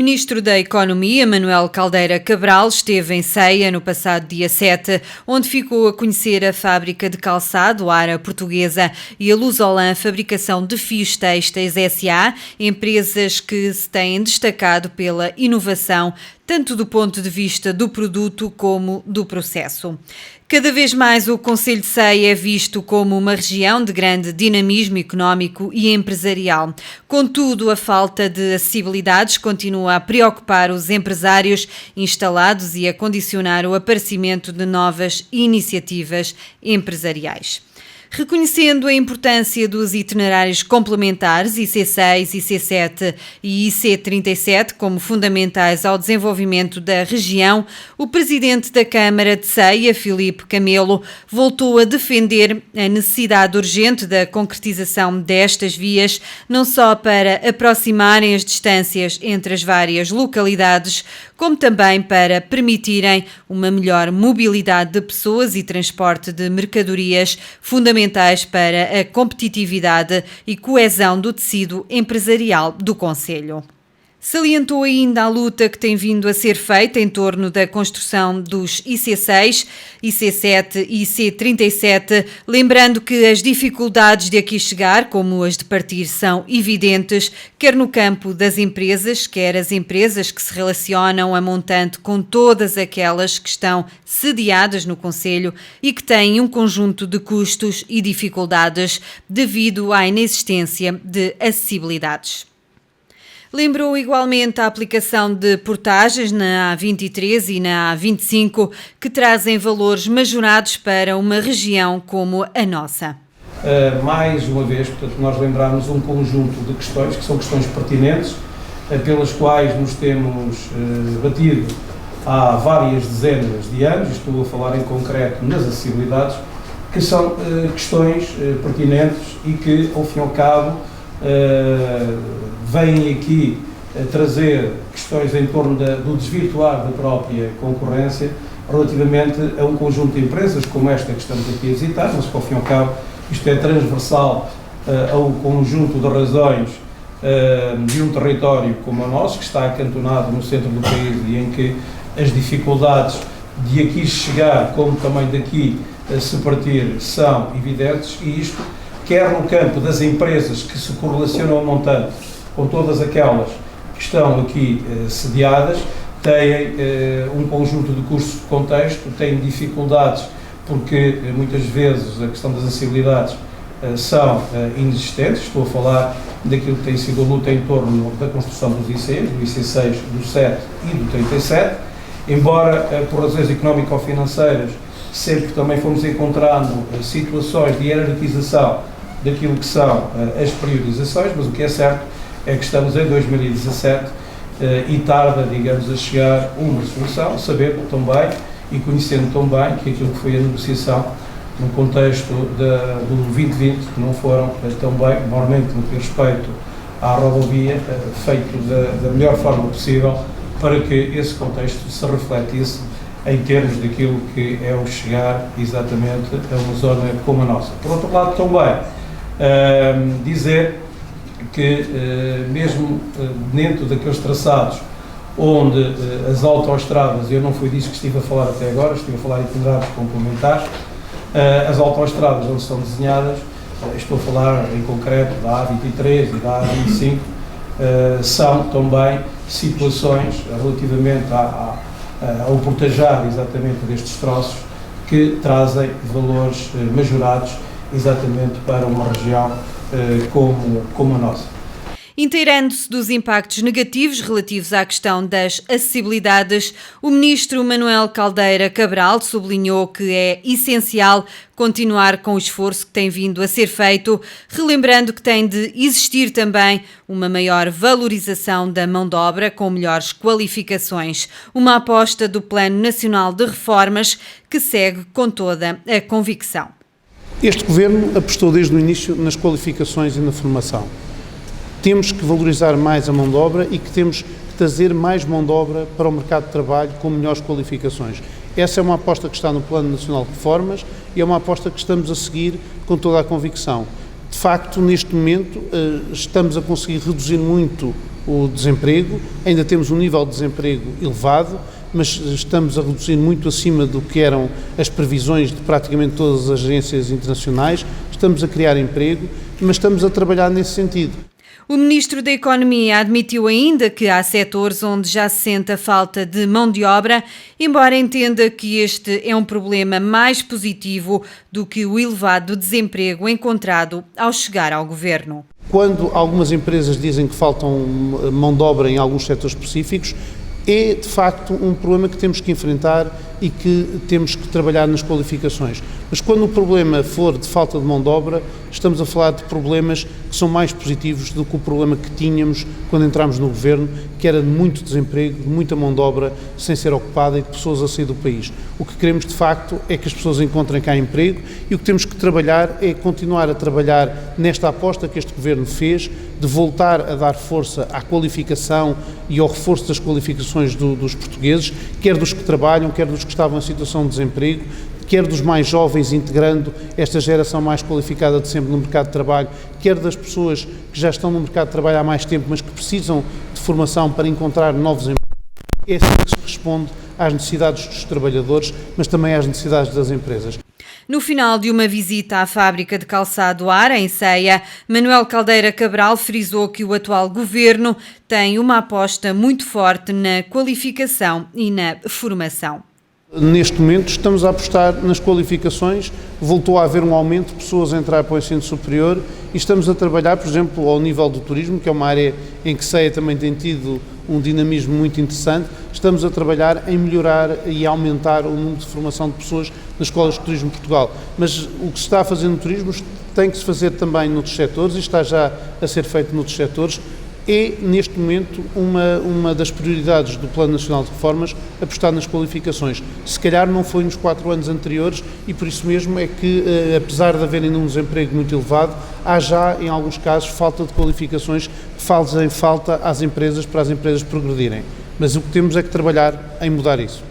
Ministro da Economia, Manuel Caldeira Cabral, esteve em Ceia no passado dia 7, onde ficou a conhecer a fábrica de calçado Ara Portuguesa e a Lusolan Fabricação de Fios Têxteis S.A., empresas que se têm destacado pela inovação, tanto do ponto de vista do produto como do processo. Cada vez mais o Concelho de Ceia é visto como uma região de grande dinamismo económico e empresarial. Contudo, a falta de acessibilidades continua a preocupar os empresários instalados e a condicionar o aparecimento de novas iniciativas empresariais. Reconhecendo a importância dos itinerários complementares IC6, IC7 e IC37 como fundamentais ao desenvolvimento da região, o presidente da Câmara de Ceia, Filipe Camelo, voltou a defender a necessidade urgente da concretização destas vias, não só para aproximarem as distâncias entre as várias localidades, como também para permitirem uma melhor mobilidade de pessoas e transporte de mercadorias, fundamentais para a competitividade e coesão do tecido empresarial do concelho. Salientou ainda a luta que tem vindo a ser feita em torno da construção dos IC6, IC7 e IC37, lembrando que as dificuldades de aqui chegar, como as de partir, são evidentes, quer no campo das empresas, quer as empresas que se relacionam a montante com todas aquelas que estão sediadas no concelho e que têm um conjunto de custos e dificuldades devido à inexistência de acessibilidades. Lembrou igualmente a aplicação de portagens na A23 e na A25 que trazem valores majorados para uma região como a nossa. Mais uma vez, portanto, nós lembramos um conjunto de questões que são questões pertinentes, pelas quais nos temos batido há várias dezenas de anos, estou a falar em concreto nas acessibilidades, que são questões pertinentes e que, ao fim e ao cabo, vêm aqui trazer questões em torno do desvirtuar da própria concorrência relativamente a um conjunto de empresas como esta que estamos aqui a visitar, mas que ao fim e ao cabo isto é transversal ao conjunto de razões de um território como o nosso, que está acantonado no centro do país e em que as dificuldades de aqui chegar, como também daqui se partir, são evidentes, e isto quer no campo das empresas que se correlacionam a montante com todas aquelas que estão aqui sediadas, têm um conjunto de custos de contexto, têm dificuldades porque muitas vezes a questão das acessibilidades são inexistentes. Estou a falar daquilo que tem sido a luta em torno da construção dos ICs, do IC6, do 7 e do 37, embora por razões económico-financeiras sempre também fomos encontrando situações de hierarquização daquilo que são as priorizações, mas o que é certo é que estamos em 2017 e tarda, digamos, a chegar uma solução, sabendo também e conhecendo também que aquilo que foi a negociação no contexto do 2020, que não foram também, normalmente no que diz respeito à rodovia, feito da melhor forma possível para que esse contexto se refletisse em termos daquilo que é o chegar exatamente a uma zona como a nossa. Por outro lado também, dizer que mesmo dentro daqueles traçados onde as autoestradas, eu não foi disso que estive a falar até agora, estive a falar em itinerários complementares, as autoestradas onde são desenhadas, estou a falar em concreto da A23 e da A25, são também situações relativamente ao portajar exatamente destes troços que trazem valores majorados exatamente para uma região como a nossa. Inteirando-se dos impactos negativos relativos à questão das acessibilidades, o ministro Manuel Caldeira Cabral sublinhou que é essencial continuar com o esforço que tem vindo a ser feito, relembrando que tem de existir também uma maior valorização da mão de obra com melhores qualificações, uma aposta do Plano Nacional de Reformas que segue com toda a convicção. Este Governo apostou desde o início nas qualificações e na formação. Temos que valorizar mais a mão de obra e que temos que trazer mais mão de obra para o mercado de trabalho com melhores qualificações. Essa é uma aposta que está no Plano Nacional de Reformas e é uma aposta que estamos a seguir com toda a convicção. De facto, neste momento, estamos a conseguir reduzir muito o desemprego, ainda temos um nível de desemprego elevado, mas estamos a reduzir muito acima do que eram as previsões de praticamente todas as agências internacionais, estamos a criar emprego, mas estamos a trabalhar nesse sentido. O Ministro da Economia admitiu ainda que há setores onde já se sente a falta de mão de obra, embora entenda que este é um problema mais positivo do que o elevado desemprego encontrado ao chegar ao governo. Quando algumas empresas dizem que faltam mão de obra em alguns setores específicos, é de facto um problema que temos que enfrentar e que temos que trabalhar nas qualificações. Mas quando o problema for de falta de mão de obra, estamos a falar de problemas que são mais positivos do que o problema que tínhamos quando entramos no governo, que era de muito desemprego, de muita mão de obra sem ser ocupada e de pessoas a sair do país. O que queremos de facto é que as pessoas encontrem cá emprego e o que temos que trabalhar é continuar a trabalhar nesta aposta que este governo fez de voltar a dar força à qualificação e ao reforço das qualificações dos portugueses, quer dos que trabalham, quer dos que estavam em situação de desemprego, quer dos mais jovens integrando esta geração mais qualificada de sempre no mercado de trabalho, quer das pessoas que já estão no mercado de trabalho há mais tempo, mas que precisam de formação para encontrar novos empregos. É assim que se responde às necessidades dos trabalhadores, mas também às necessidades das empresas. No final de uma visita à fábrica de calçado Ara, em Ceia, Manuel Caldeira Cabral frisou que o atual governo tem uma aposta muito forte na qualificação e na formação. Neste momento estamos a apostar nas qualificações, voltou a haver um aumento de pessoas a entrar para o ensino superior e estamos a trabalhar, por exemplo, ao nível do turismo, que é uma área em que Ceia também tem tido um dinamismo muito interessante. Estamos a trabalhar em melhorar e aumentar o número de formação de pessoas nas escolas de turismo de Portugal. Mas o que se está a fazer no turismo tem que se fazer também noutros setores e está já a ser feito noutros setores. É, neste momento, uma das prioridades do Plano Nacional de Reformas apostar nas qualificações. Se calhar não foi nos 4 anos anteriores e por isso mesmo é que, apesar de haver ainda um desemprego muito elevado, há já, em alguns casos, falta de qualificações que fazem falta às empresas para as empresas progredirem. Mas o que temos é que trabalhar em mudar isso.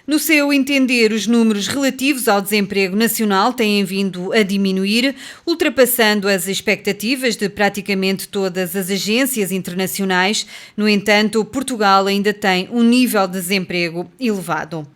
No seu entender, os números relativos ao desemprego nacional têm vindo a diminuir, ultrapassando as expectativas de praticamente todas as agências internacionais. No entanto, Portugal ainda tem um nível de desemprego elevado.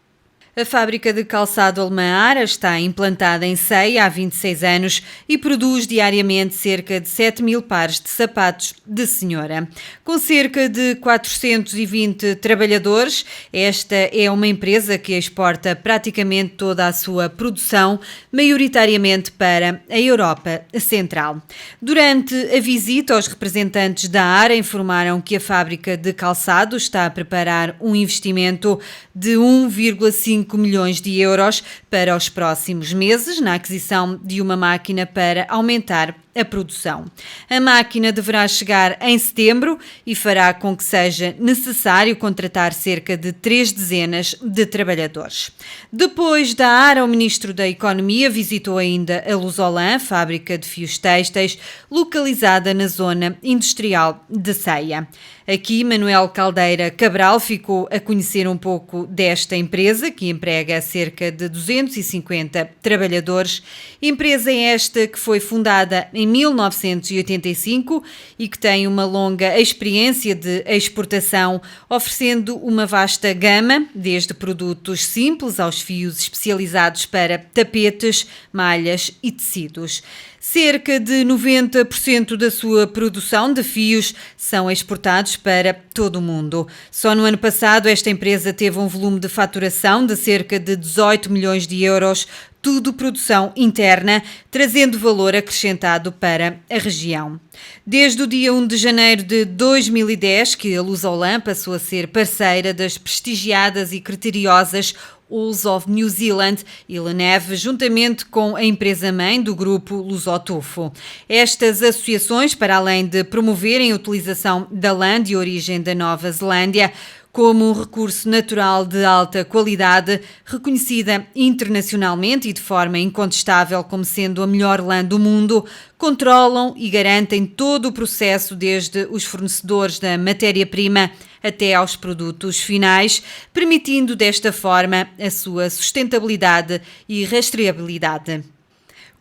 A fábrica de calçado alemã Ara está implantada em Ceia há 26 anos e produz diariamente cerca de 7.000 pares de sapatos de senhora. Com cerca de 420 trabalhadores, esta é uma empresa que exporta praticamente toda a sua produção, maioritariamente para a Europa Central. Durante a visita, os representantes da Ara informaram que a fábrica de calçado está a preparar um investimento de 1,5 milhões de euros para os próximos meses na aquisição de uma máquina para aumentar a produção. A máquina deverá chegar em setembro e fará com que seja necessário contratar cerca de 3 dezenas de trabalhadores. Depois da Ara, o Ministro da Economia visitou ainda a Lusolan, fábrica de fios têxteis, localizada na zona industrial de Ceia. Aqui, Manuel Caldeira Cabral ficou a conhecer um pouco desta empresa, que emprega cerca de 250 trabalhadores. Empresa esta que foi fundada em 1985 e que tem uma longa experiência de exportação, oferecendo uma vasta gama, desde produtos simples aos fios especializados para tapetes, malhas e tecidos. Cerca de 90% da sua produção de fios são exportados para todo o mundo. Só no ano passado, esta empresa teve um volume de faturação de cerca de 18 milhões de euros, tudo produção interna, trazendo valor acrescentado para a região. Desde o dia 1 de janeiro de 2010, que a Lusolan passou a ser parceira das prestigiadas e criteriosas Wools of New Zealand e Leneve, juntamente com a empresa-mãe do grupo Lusotufo. Estas associações, para além de promoverem a utilização da lã de origem da Nova Zelândia como um recurso natural de alta qualidade, reconhecida internacionalmente e de forma incontestável como sendo a melhor lã do mundo, controlam e garantem todo o processo, desde os fornecedores da matéria-prima até aos produtos finais, permitindo desta forma a sua sustentabilidade e rastreabilidade.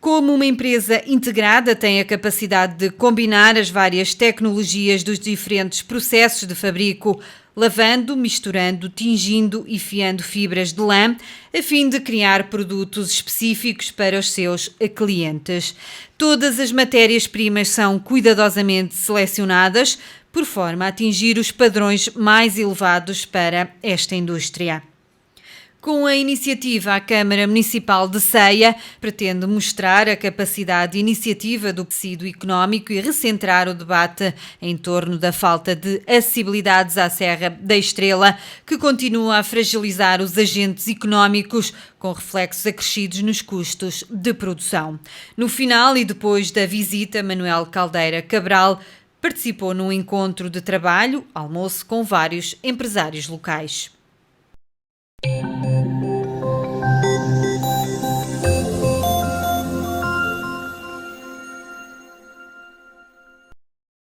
Como uma empresa integrada, tem a capacidade de combinar as várias tecnologias dos diferentes processos de fabrico, lavando, misturando, tingindo e fiando fibras de lã, a fim de criar produtos específicos para os seus clientes. Todas as matérias-primas são cuidadosamente selecionadas, por forma a atingir os padrões mais elevados para esta indústria. Com a iniciativa, a Câmara Municipal de Ceia pretende mostrar a capacidade iniciativa do tecido económico e recentrar o debate em torno da falta de acessibilidades à Serra da Estrela, que continua a fragilizar os agentes económicos, com reflexos acrescidos nos custos de produção. No final e depois da visita, Manuel Caldeira Cabral participou num encontro de trabalho, almoço com vários empresários locais.